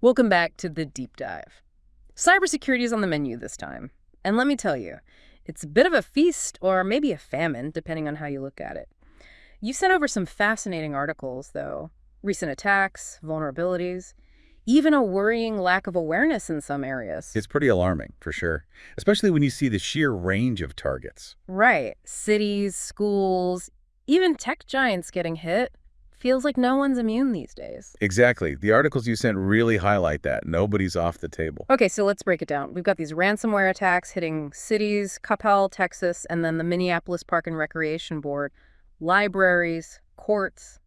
Welcome back to the deep dive. Cybersecurity is on the menu this time. And let me tell you, it's a bit of a feast or maybe a famine, depending on how you look at it. You sent over some fascinating articles, though. Recent attacks, vulnerabilities, even a worrying lack of awareness in some areas. It's pretty alarming, for sure, especially when you see the sheer range of targets. Right. Cities, schools, even tech giants getting hit. Feels like no one's immune these days. Exactly. The articles you sent really highlight that. Nobody's off the table. Okay, so let's break it down. We've got these ransomware attacks hitting cities, Coppell, Texas, and then the Minneapolis Park and Recreation Board, libraries, courts.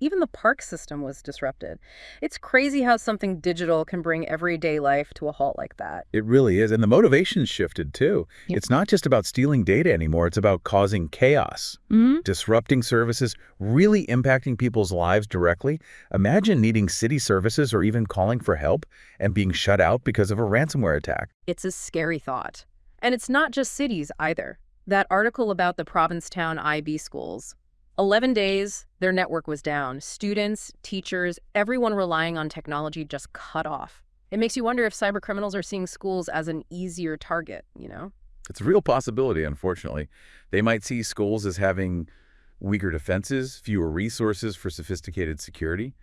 Even the park system was disrupted. It's crazy how something digital can bring everyday life to a halt like that. It really is. And the motivation's shifted, too. Yep. It's not just about stealing data anymore. It's about causing chaos, disrupting services, really impacting people's lives directly. Imagine needing city services or even calling for help and being shut out because of a ransomware attack. It's a scary thought. And it's not just cities either. That article about the Provincetown IB schools, 11 days, their network was down. Students, teachers, everyone relying on technology just cut off. It makes you wonder if cybercriminals are seeing schools as an easier target, you know? It's a real possibility, unfortunately. They might see schools as having weaker defenses, fewer resources for sophisticated security.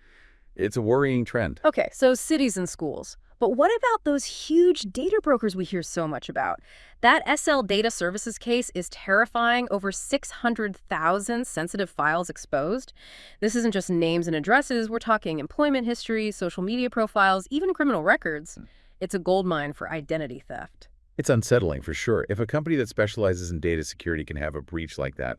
It's a worrying trend. Okay, so cities and schools. But what about those huge data brokers we hear so much about? That SL Data Services case is terrifying. Over 600,000 sensitive files exposed. This isn't just names and addresses. We're talking employment history, social media profiles, even criminal records. It's a goldmine for identity theft. It's unsettling, for sure. If a company that specializes in data security can have a breach like that,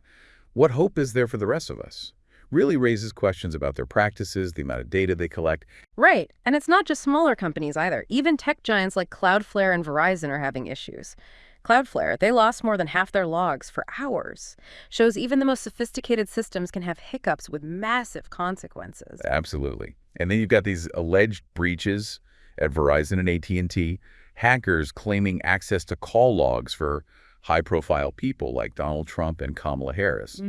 what hope is there for the rest of us? Really raises questions about their practices, the amount of data they collect. Right. And it's not just smaller companies either. Even tech giants like Cloudflare and Verizon are having issues. Cloudflare, they lost more than half their logs for hours. Shows even the most sophisticated systems can have hiccups with massive consequences. Absolutely. And then you've got these alleged breaches at Verizon and AT&T, hackers claiming access to call logs for high-profile people like Donald Trump and Kamala Harris.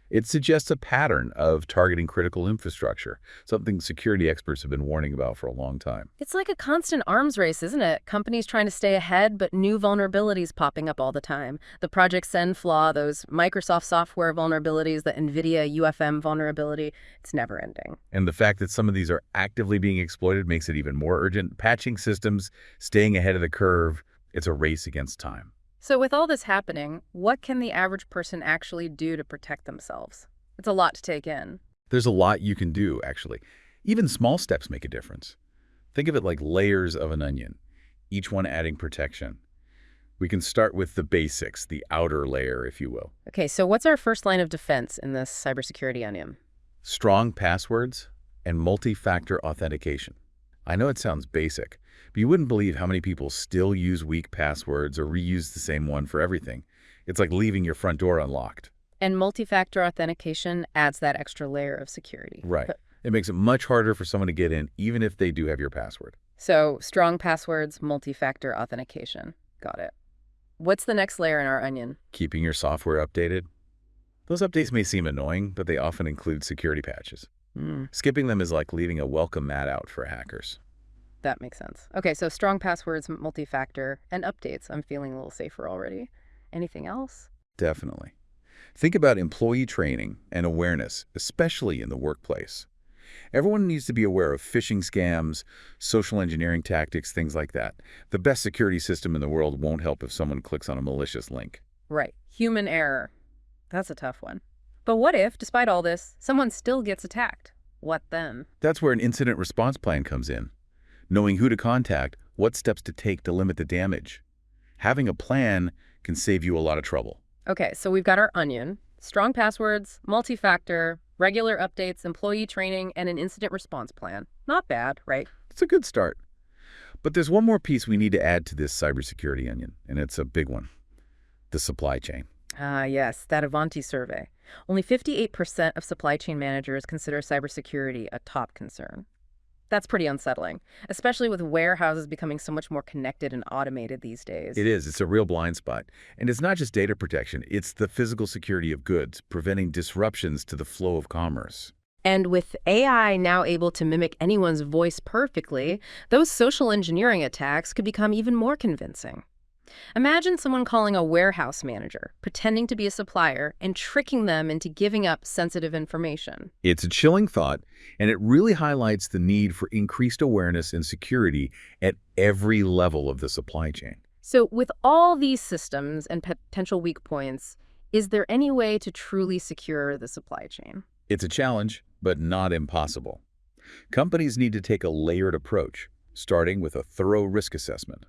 It suggests a pattern of targeting critical infrastructure, something security experts have been warning about for a long time. It's like a constant arms race, isn't it? Companies trying to stay ahead, but new vulnerabilities popping up all the time. The ProjectSend flaw, those Microsoft software vulnerabilities, the NVIDIA UFM vulnerability, it's never ending. And the fact that some of these are actively being exploited makes it even more urgent. Patching systems, staying ahead of the curve, it's a race against time. So with all this happening, what can the average person actually do to protect themselves? It's a lot to take in. There's a lot you can do, actually. Even small steps make a difference. Think of it like layers of an onion, each one adding protection. We can start with the basics, the outer layer, if you will. Okay, so what's our first line of defense in this cybersecurity onion? Strong passwords and multi-factor authentication. I know it sounds basic, but you wouldn't believe how many people still use weak passwords or reuse the same one for everything. It's like leaving your front door unlocked. And multi-factor authentication adds that extra layer of security. Right. It makes it much harder for someone to get in, even if they do have your password. So strong passwords, multi-factor authentication. Got it. What's the next layer in our onion? Keeping your software updated. Those updates may seem annoying, but they often include security patches. Skipping them is like leaving a welcome mat out for hackers. That makes sense. Okay, so strong passwords, multi-factor, and updates. I'm feeling a little safer already. Anything else? Definitely. Think about employee training and awareness, especially in the workplace. Everyone needs to be aware of phishing scams, social engineering tactics, things like that. The best security system in the world won't help if someone clicks on a malicious link. Right. Human error. That's a tough one. But what if, despite all this, someone still gets attacked? What then? That's where an incident response plan comes in. Knowing who to contact, what steps to take to limit the damage. Having a plan can save you a lot of trouble. Okay, so we've got our onion, strong passwords, multi-factor, regular updates, employee training, and an incident response plan. Not bad, right? It's a good start. But there's one more piece we need to add to this cybersecurity onion, and it's a big one. The supply chain. Ah, yes, that Avanti survey. Only 58% of supply chain managers consider cybersecurity a top concern. That's pretty unsettling, especially with warehouses becoming so much more connected and automated these days. It is. It's a real blind spot. And it's not just data protection. It's the physical security of goods, preventing disruptions to the flow of commerce. And with AI now able to mimic anyone's voice perfectly, those social engineering attacks could become even more convincing. Imagine someone calling a warehouse manager, pretending to be a supplier, and tricking them into giving up sensitive information. It's a chilling thought, and it really highlights the need for increased awareness and security at every level of the supply chain. So, with all these systems and potential weak points, is there any way to truly secure the supply chain? It's a challenge, but not impossible. Companies need to take a layered approach, starting with a thorough risk assessment.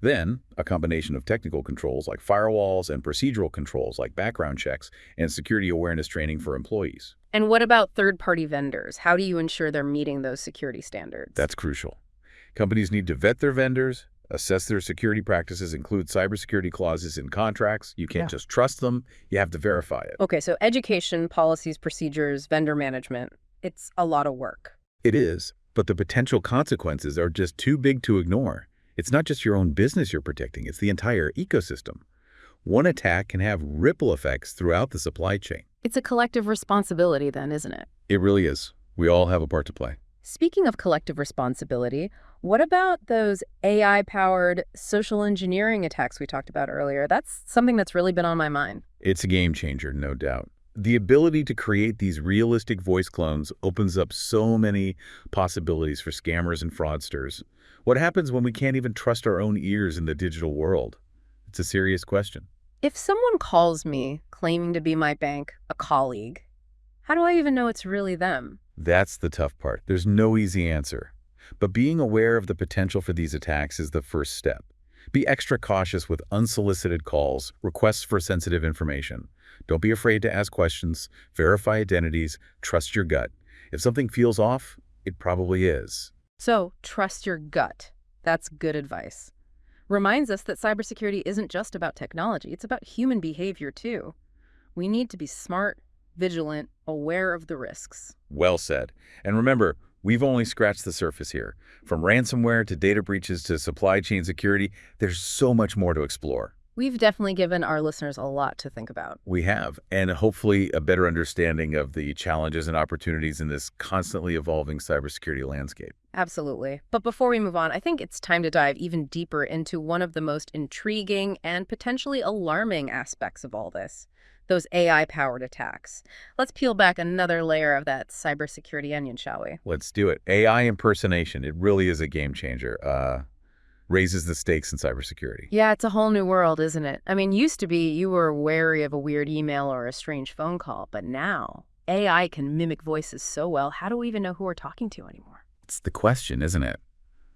Then, a combination of technical controls like firewalls and procedural controls like background checks and security awareness training for employees. And what about third-party vendors? How do you ensure they're meeting those security standards? That's crucial. Companies need to vet their vendors, assess their security practices, include cybersecurity clauses in contracts. You can't just trust them, you have to verify it. Okay, so education, policies, procedures, vendor management, it's a lot of work. It is, but the potential consequences are just too big to ignore. It's not just your own business you're protecting, it's the entire ecosystem. One attack can have ripple effects throughout the supply chain. It's a collective responsibility then, isn't it? It really is. We all have a part to play. Speaking of collective responsibility, what about those AI-powered social engineering attacks we talked about earlier? That's something that's really been on my mind. It's a game changer, no doubt. The ability to create these realistic voice clones opens up so many possibilities for scammers and fraudsters. What happens when we can't even trust our own ears in the digital world? It's a serious question. If someone calls me claiming to be my bank, a colleague, how do I even know it's really them? That's the tough part. There's no easy answer. But being aware of the potential for these attacks is the first step. Be extra cautious with unsolicited calls, requests for sensitive information. Don't be afraid to ask questions, verify identities, trust your gut. If something feels off, it probably is. So, trust your gut. That's good advice. Reminds us that cybersecurity isn't just about technology, it's about human behavior too. We need to be smart, vigilant, aware of the risks. Well said. And remember, we've only scratched the surface here. From ransomware to data breaches to supply chain security, there's so much more to explore. We've definitely given our listeners a lot to think about. We have, and hopefully a better understanding of the challenges and opportunities in this constantly evolving cybersecurity landscape. Absolutely. But before we move on, I think it's time to dive even deeper into one of the most intriguing and potentially alarming aspects of all this, those AI-powered attacks. Let's peel back another layer of that cybersecurity onion, shall we? Let's do it. AI impersonation, it really is a game changer. Raises the stakes in cybersecurity. Yeah, it's a whole new world, isn't it? I mean, used to be you were wary of a weird email or a strange phone call, but now AI can mimic voices so well, how do we even know who we're talking to anymore? It's the question, isn't it?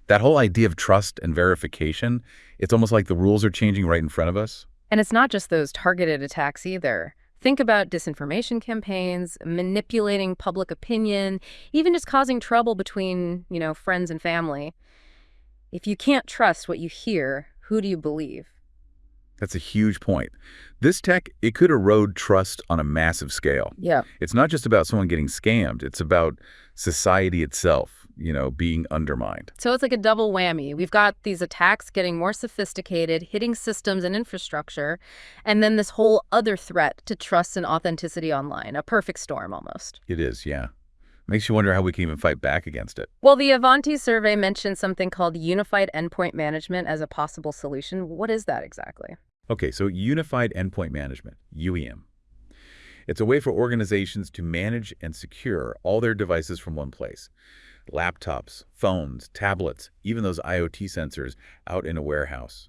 That whole idea of trust and verification, it's almost like the rules are changing right in front of us. And it's not just those targeted attacks either. Think about disinformation campaigns, manipulating public opinion, even just causing trouble between, friends and family. If you can't trust what you hear, who do you believe? That's a huge point. This tech, it could erode trust on a massive scale. Yeah. It's not just about someone getting scammed. It's about society itself, being undermined. So it's like a double whammy. We've got these attacks getting more sophisticated, hitting systems and infrastructure, and then this whole other threat to trust and authenticity online, a perfect storm almost. It is, yeah. Makes you wonder how we can even fight back against it. Well, the Avanti survey mentioned something called Unified Endpoint Management as a possible solution. What is that exactly? Okay, so Unified Endpoint Management, UEM. It's a way for organizations to manage and secure all their devices from one place. Laptops, phones, tablets, even those IoT sensors out in a warehouse.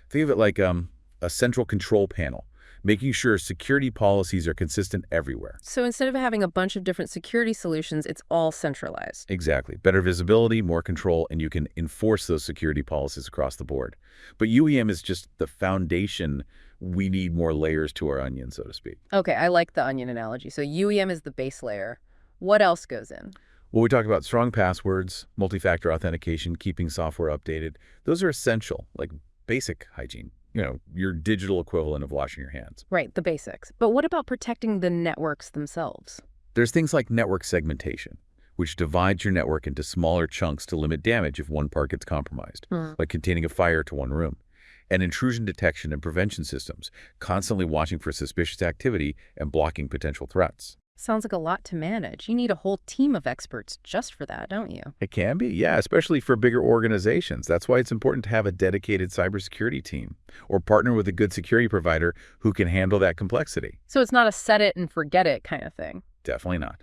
Think of it like a central control panel, making sure security policies are consistent everywhere. So instead of having a bunch of different security solutions, it's all centralized. Exactly. Better visibility, more control, and you can enforce those security policies across the board. But UEM is just the foundation. We need more layers to our onion, so to speak. Okay, I like the onion analogy. So UEM is the base layer. What else goes in? Well, we talk about strong passwords, multi-factor authentication, keeping software updated. Those are essential, like basic hygiene. Your digital equivalent of washing your hands. Right, the basics. But what about protecting the networks themselves? There's things like network segmentation, which divides your network into smaller chunks to limit damage if one part gets compromised, like containing a fire to one room. And intrusion detection and prevention systems, constantly watching for suspicious activity and blocking potential threats. Sounds like a lot to manage. You need a whole team of experts just for that, don't you? It can be, yeah, especially for bigger organizations. That's why it's important to have a dedicated cybersecurity team or partner with a good security provider who can handle that complexity. So it's not a set it and forget it kind of thing. Definitely not.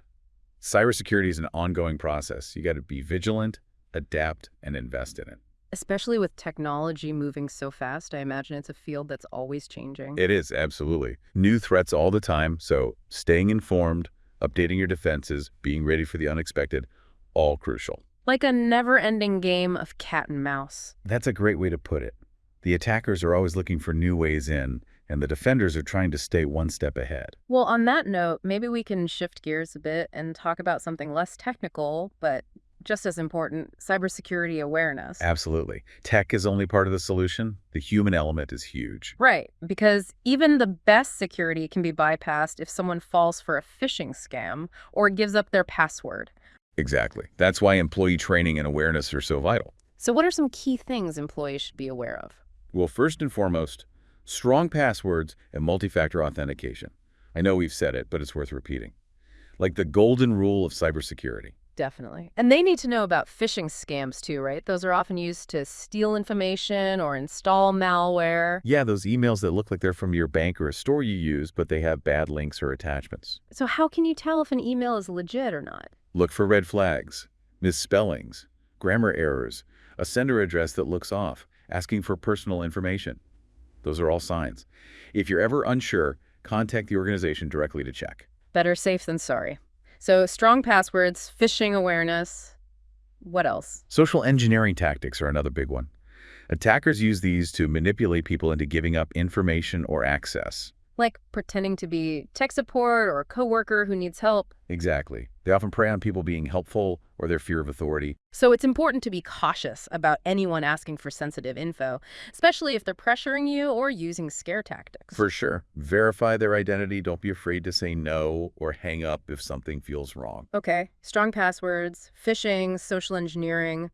Cybersecurity is an ongoing process. You got to be vigilant, adapt, and invest in it. Especially with technology moving so fast, I imagine it's a field that's always changing. It is, absolutely. New threats all the time, so staying informed, updating your defenses, being ready for the unexpected, all crucial. Like a never-ending game of cat and mouse. That's a great way to put it. The attackers are always looking for new ways in, and the defenders are trying to stay one step ahead. Well, on that note, maybe we can shift gears a bit and talk about something less technical, but just as important, cybersecurity awareness. Absolutely. Tech is only part of the solution. The human element is huge. Right, because even the best security can be bypassed if someone falls for a phishing scam or gives up their password. Exactly. That's why employee training and awareness are so vital. So what are some key things employees should be aware of? Well, first and foremost, strong passwords and multi-factor authentication. I know we've said it, but it's worth repeating. Like the golden rule of cybersecurity. Definitely. And they need to know about phishing scams too, right? Those are often used to steal information or install malware. Yeah, those emails that look like they're from your bank or a store you use, but they have bad links or attachments. So how can you tell if an email is legit or not? Look for red flags, misspellings, grammar errors, a sender address that looks off, asking for personal information. Those are all signs. If you're ever unsure, contact the organization directly to check. Better safe than sorry. So strong passwords, phishing awareness. What else? Social engineering tactics are another big one. Attackers use these to manipulate people into giving up information or access. Like pretending to be tech support or a coworker who needs help. Exactly. They often prey on people being helpful or their fear of authority. So it's important to be cautious about anyone asking for sensitive info, especially if they're pressuring you or using scare tactics. For sure. Verify their identity. Don't be afraid to say no or hang up if something feels wrong. Okay, strong passwords, phishing, social engineering.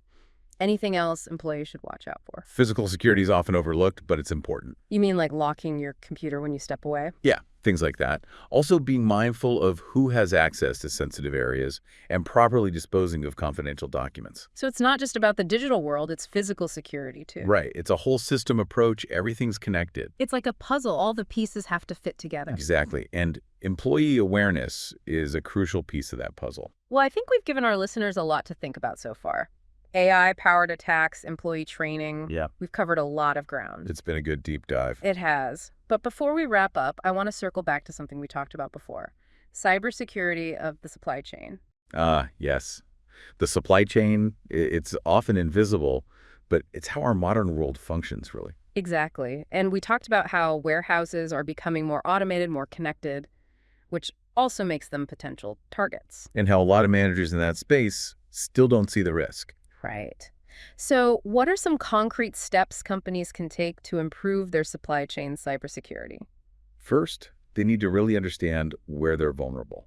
Anything else employees should watch out for? Physical security is often overlooked, but it's important. You mean like locking your computer when you step away? Yeah, things like that. Also being mindful of who has access to sensitive areas and properly disposing of confidential documents. So it's not just about the digital world, it's physical security too. Right. It's a whole system approach. Everything's connected. It's like a puzzle. All the pieces have to fit together. Exactly. And employee awareness is a crucial piece of that puzzle. Well, I think we've given our listeners a lot to think about so far. AI-powered attacks, employee training. Yeah. We've covered a lot of ground. It's been a good deep dive. It has. But before we wrap up, I want to circle back to something we talked about before. Cybersecurity of the supply chain. Yes. The supply chain, it's often invisible, but it's how our modern world functions, really. Exactly. And we talked about how warehouses are becoming more automated, more connected, which also makes them potential targets. And how a lot of managers in that space still don't see the risk. Right. So what are some concrete steps companies can take to improve their supply chain cybersecurity? First, they need to really understand where they're vulnerable.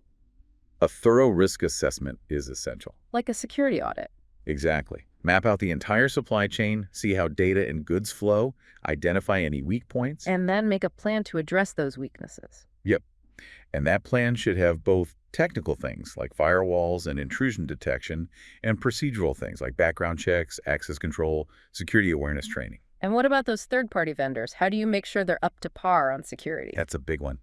A thorough risk assessment is essential. Like a security audit. Exactly. Map out the entire supply chain, see how data and goods flow, identify any weak points. And then make a plan to address those weaknesses. Yep. And that plan should have both technical things like firewalls and intrusion detection and procedural things like background checks, access control, security awareness training. And what about those third-party vendors? How do you make sure they're up to par on security? That's a big one.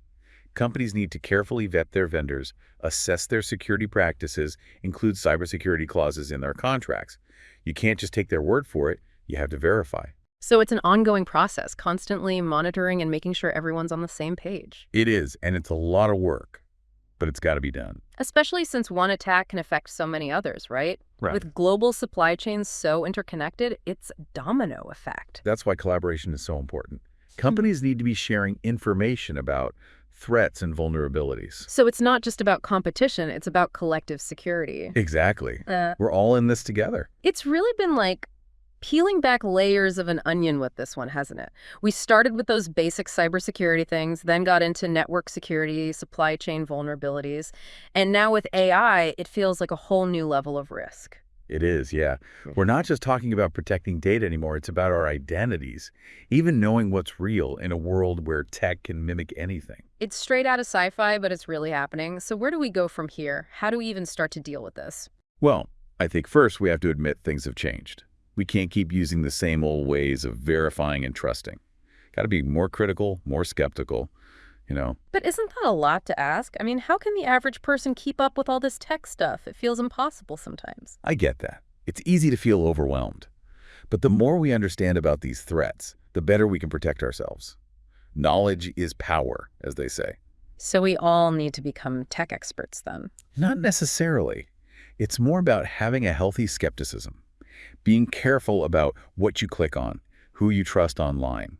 Companies need to carefully vet their vendors, assess their security practices, include cybersecurity clauses in their contracts. You can't just take their word for it. You have to verify. So it's an ongoing process, constantly monitoring and making sure everyone's on the same page. It is, and it's a lot of work, but it's got to be done. Especially since one attack can affect so many others, right? Right. With global supply chains so interconnected, it's a domino effect. That's why collaboration is so important. Companies need to be sharing information about threats and vulnerabilities. So it's not just about competition, it's about collective security. Exactly. We're all in this together. It's really been like peeling back layers of an onion with this one, hasn't it? We started with those basic cybersecurity things, then got into network security, supply chain vulnerabilities, and now with AI, it feels like a whole new level of risk. It is, yeah. We're not just talking about protecting data anymore. It's about our identities, even knowing what's real in a world where tech can mimic anything. It's straight out of sci-fi, but it's really happening. So where do we go from here? How do we even start to deal with this? Well, I think first we have to admit things have changed. We can't keep using the same old ways of verifying and trusting. Got to be more critical, more skeptical. But isn't that a lot to ask? I mean, how can the average person keep up with all this tech stuff? It feels impossible sometimes. I get that. It's easy to feel overwhelmed. But the more we understand about these threats, the better we can protect ourselves. Knowledge is power, as they say. So we all need to become tech experts then. Not necessarily. It's more about having a healthy skepticism, being careful about what you click on, who you trust online,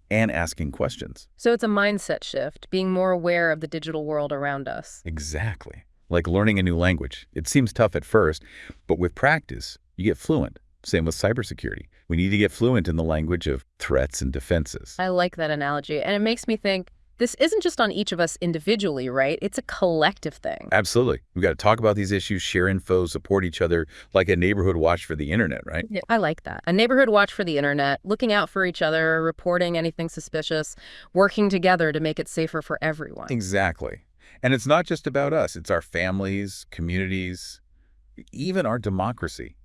and asking questions. So it's a mindset shift, being more aware of the digital world around us. Exactly. Like learning a new language. It seems tough at first, but with practice, you get fluent. Same with cybersecurity. We need to get fluent in the language of threats and defenses. I like that analogy. And it makes me think, this isn't just on each of us individually, right? It's a collective thing. Absolutely. We've got to talk about these issues, share info, support each other, like a neighborhood watch for the internet, right? Yeah, I like that. A neighborhood watch for the internet, looking out for each other, reporting anything suspicious, working together to make it safer for everyone. Exactly. And it's not just about us. It's our families, communities, even our democracy.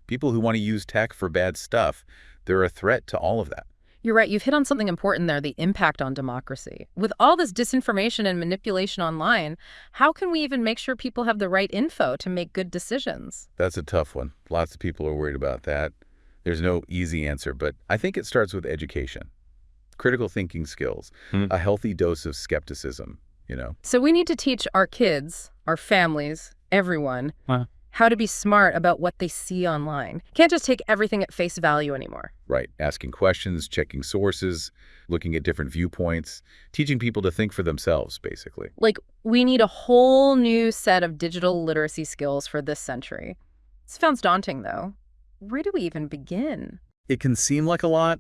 People who want to use tech for bad stuff, they're a threat to all of that. You're right. You've hit on something important there, the impact on democracy. With all this disinformation and manipulation online, how can we even make sure people have the right info to make good decisions? That's a tough one. Lots of people are worried about that. There's no easy answer, but I think it starts with education, critical thinking skills, a healthy dose of skepticism. So we need to teach our kids, our families, everyone, how to be smart about what they see online. Can't just take everything at face value anymore. Right. Asking questions, checking sources, looking at different viewpoints, teaching people to think for themselves, basically. Like, we need a whole new set of digital literacy skills for this century. It sounds daunting, though. Where do we even begin? It can seem like a lot,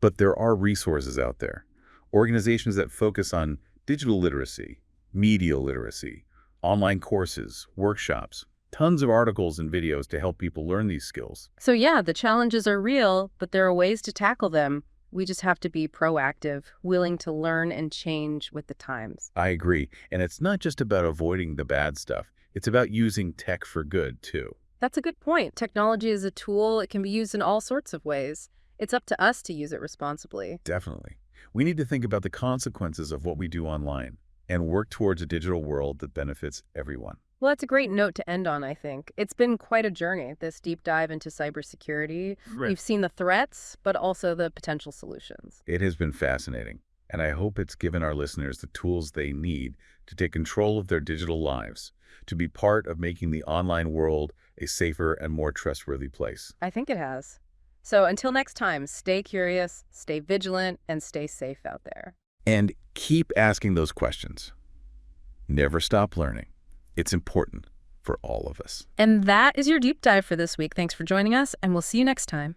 but there are resources out there. Organizations that focus on digital literacy, media literacy, online courses, workshops, tons of articles and videos to help people learn these skills. So yeah, the challenges are real, but there are ways to tackle them. We just have to be proactive, willing to learn and change with the times. I agree. And it's not just about avoiding the bad stuff. It's about using tech for good, too. That's a good point. Technology is a tool. It can be used in all sorts of ways. It's up to us to use it responsibly. Definitely. We need to think about the consequences of what we do online and work towards a digital world that benefits everyone. Well, that's a great note to end on, I think. It's been quite a journey, this deep dive into cybersecurity. Right. We've seen the threats, but also the potential solutions. It has been fascinating, and I hope it's given our listeners the tools they need to take control of their digital lives, to be part of making the online world a safer and more trustworthy place. I think it has. So until next time, stay curious, stay vigilant, and stay safe out there. And keep asking those questions. Never stop learning. It's important for all of us. And that is your deep dive for this week. Thanks for joining us, and we'll see you next time.